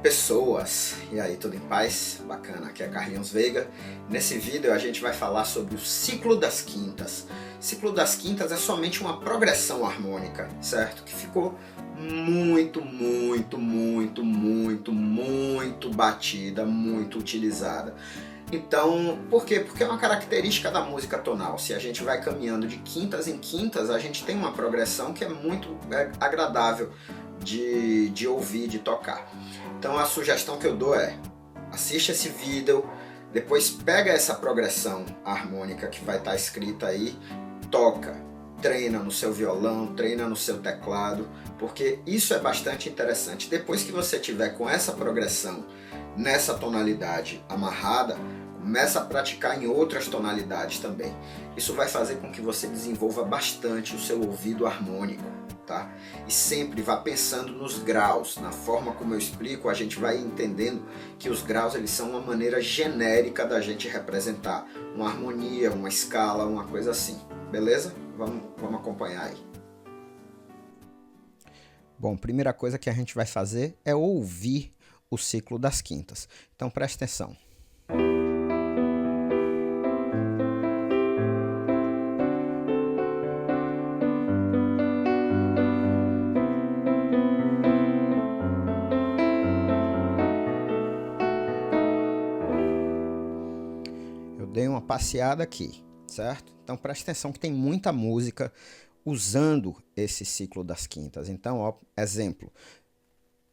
Pessoas, e aí, tudo em paz? Bacana, aqui é Carlinhos Veiga. Nesse vídeo a gente vai falar sobre o ciclo das quintas. O ciclo das quintas é somente uma progressão harmônica, certo? Que ficou muito batida, muito utilizada. Então, por quê? Porque é uma característica da música tonal. Se a gente vai caminhando de quintas em quintas, a gente tem uma progressão que é muito agradável de ouvir, de tocar. Então a sugestão que eu dou é: assiste esse vídeo, depois pega essa progressão harmônica que vai estar escrita aí, toca, treina no seu violão, treina no seu teclado, porque isso é bastante interessante. Depois que você tiver com essa progressão nessa tonalidade amarrada, começa a praticar em outras tonalidades também. Isso vai fazer com que você desenvolva bastante o seu ouvido harmônico, tá? E sempre vá pensando nos graus. Na forma como eu explico, a gente vai entendendo que os graus eles são uma maneira genérica da gente representar uma harmonia, uma escala, uma coisa assim. Beleza? Vamos acompanhar aí. Bom, primeira coisa que a gente vai fazer é ouvir o ciclo das quintas. Então preste atenção. Eu dei uma passeada aqui, certo? Então preste atenção que tem muita música usando esse ciclo das quintas. Então, ó, exemplo.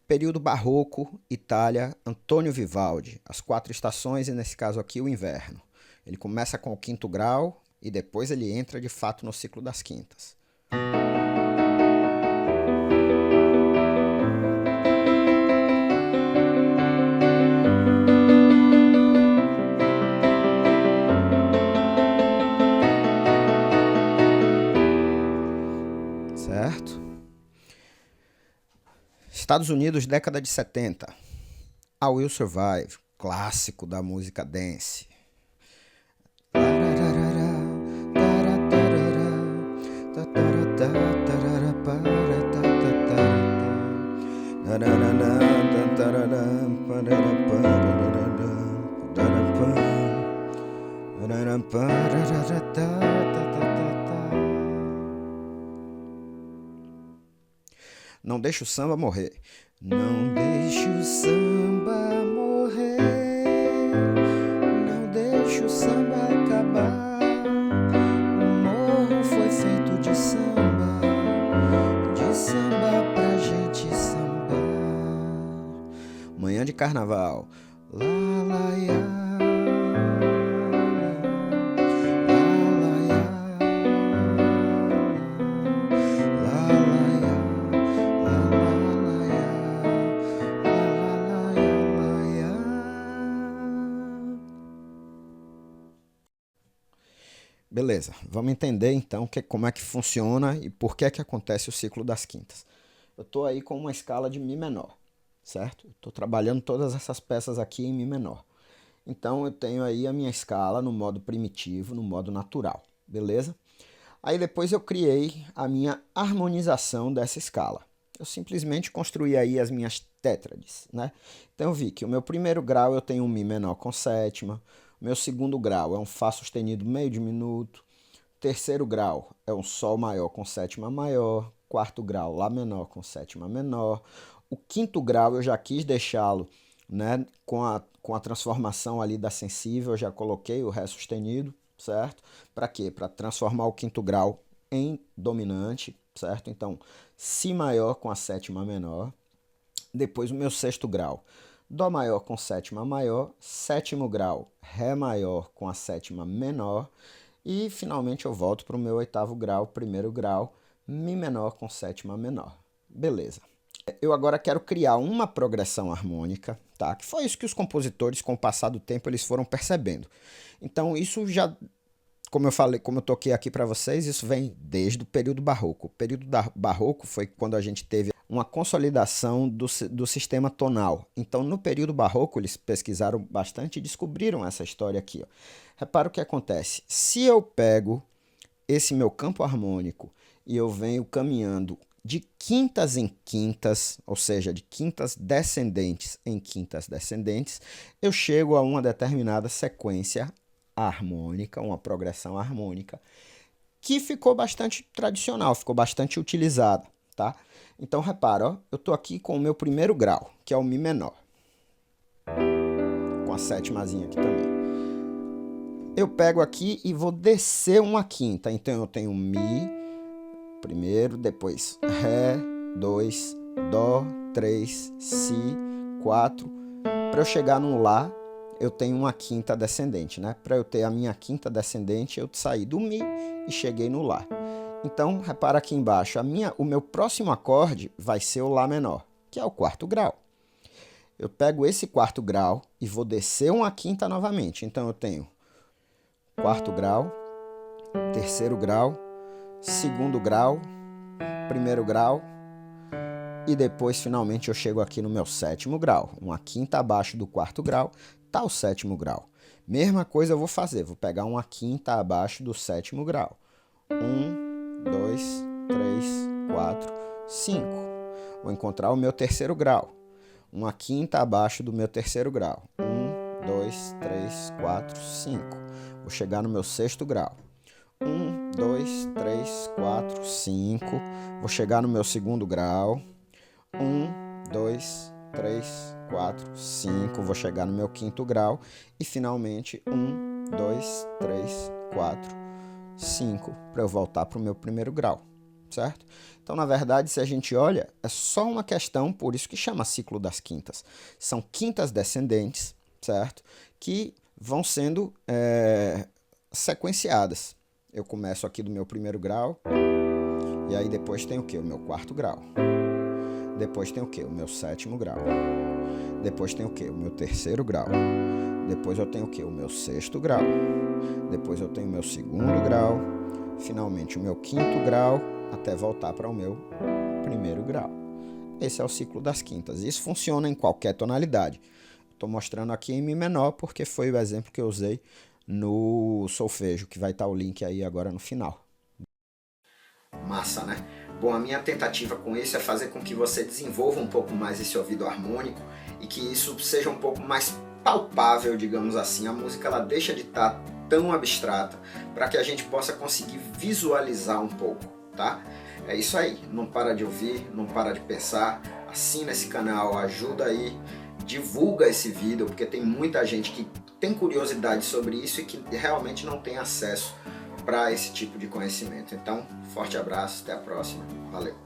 Período barroco, Itália, Antônio Vivaldi, as 4 estações e nesse caso aqui o inverno. Ele começa com o quinto grau e depois ele entra de fato no ciclo das quintas. Certo? Estados Unidos, década de 70. I Will Survive, clássico da música dance. Não deixe o samba morrer. Não deixe o samba morrer. Não deixe o samba acabar. O morro foi feito de samba pra gente sambar. Manhã de carnaval. Lá, lá, ia. Beleza, vamos entender então como é que funciona e por que é que acontece o ciclo das quintas. Eu estou aí com uma escala de Mi menor, certo? Estou trabalhando todas essas peças aqui em Mi menor. Então eu tenho aí a minha escala no modo primitivo, no modo natural, beleza? Aí depois eu criei a minha harmonização dessa escala. Eu simplesmente construí aí as minhas tétrades, né? Então eu vi que o meu primeiro grau eu tenho um Mi menor com sétima, o meu segundo grau é um Fá sustenido meio diminuto, terceiro grau é um Sol maior com sétima maior, quarto grau Lá menor com sétima menor, o quinto grau eu já quis deixá-lo, né, com a transformação ali da sensível, eu já coloquei o Ré sustenido, certo? Para quê? Para transformar o quinto grau em dominante, certo? Então, Si maior com a sétima menor. Depois o meu sexto grau, Dó maior com sétima maior. Sétimo grau, Ré maior com a sétima menor. E finalmente eu volto para o meu oitavo grau, primeiro grau, Mi menor com sétima menor. Beleza. Eu agora quero criar uma progressão harmônica, tá? Que foi isso que os compositores, com o passar do tempo, eles foram percebendo. Então isso já, como eu falei, como eu toquei aqui para vocês, isso vem desde o período barroco. O período barroco foi quando a gente teve uma consolidação do sistema tonal. Então, no período barroco, eles pesquisaram bastante e descobriram essa história aqui. Ó. Repara o que acontece. Se eu pego esse meu campo harmônico e eu venho caminhando de quintas em quintas, ou seja, de quintas descendentes em quintas descendentes, eu chego a uma determinada sequência harmônica, uma progressão harmônica, que ficou bastante tradicional, ficou bastante utilizada, tá? Então repara, ó, eu estou aqui com o meu primeiro grau, que é o Mi menor, com a sétimazinha aqui também. Eu pego aqui e vou descer uma quinta, então eu tenho Mi primeiro, depois Ré, 2, Dó, 3, Si, 4. Para eu chegar no Lá, eu tenho uma quinta descendente, né? Para eu ter a minha quinta descendente, eu saí do Mi e cheguei no Lá. Então, repara aqui embaixo, o meu próximo acorde vai ser o Lá menor, que é o quarto grau. Eu pego esse quarto grau e vou descer uma quinta novamente. Então, eu tenho quarto grau, terceiro grau, segundo grau, primeiro grau e depois finalmente eu chego aqui no meu sétimo grau. Uma quinta abaixo do quarto grau está o sétimo grau. Mesma coisa eu vou fazer, vou pegar uma quinta abaixo do sétimo grau. 1, 2, 3, 4, 5. Vou encontrar o meu terceiro grau. Uma quinta abaixo do meu terceiro grau. 1, 2, 3, 4, 5. Vou chegar no meu sexto grau. 1, 2, 3, 4, 5. Vou chegar no meu segundo grau. 1, 2, 3, 4, 5. Vou chegar no meu quinto grau. E finalmente 1, 2, 3, 4, 5. Para eu voltar para o meu primeiro grau, certo? Então, na verdade, se a gente olha, é só uma questão, por isso que chama ciclo das quintas. São quintas descendentes, certo? Que vão sendo sequenciadas. Eu começo aqui do meu primeiro grau, e aí depois tem o quê? O meu quarto grau. Depois tem o quê? O meu sétimo grau. Depois tem o quê? O meu terceiro grau. Depois eu tenho o quê? O meu sexto grau. Depois eu tenho o meu segundo grau. Finalmente o meu quinto grau, até voltar para o meu primeiro grau. Esse é o ciclo das quintas. Isso funciona em qualquer tonalidade. Estou mostrando aqui em Mi menor porque foi o exemplo que eu usei no solfejo, que vai estar o link aí agora no final. Massa, né? Bom, a minha tentativa com isso é fazer com que você desenvolva um pouco mais esse ouvido harmônico e que isso seja um pouco mais palpável, digamos assim. A música ela deixa de estar tão abstrata para que a gente possa conseguir visualizar um pouco, tá? É isso aí, não para de ouvir, não para de pensar, assina esse canal, ajuda aí, divulga esse vídeo, porque tem muita gente que tem curiosidade sobre isso e que realmente não tem acesso para esse tipo de conhecimento. Então, forte abraço, até a próxima, valeu!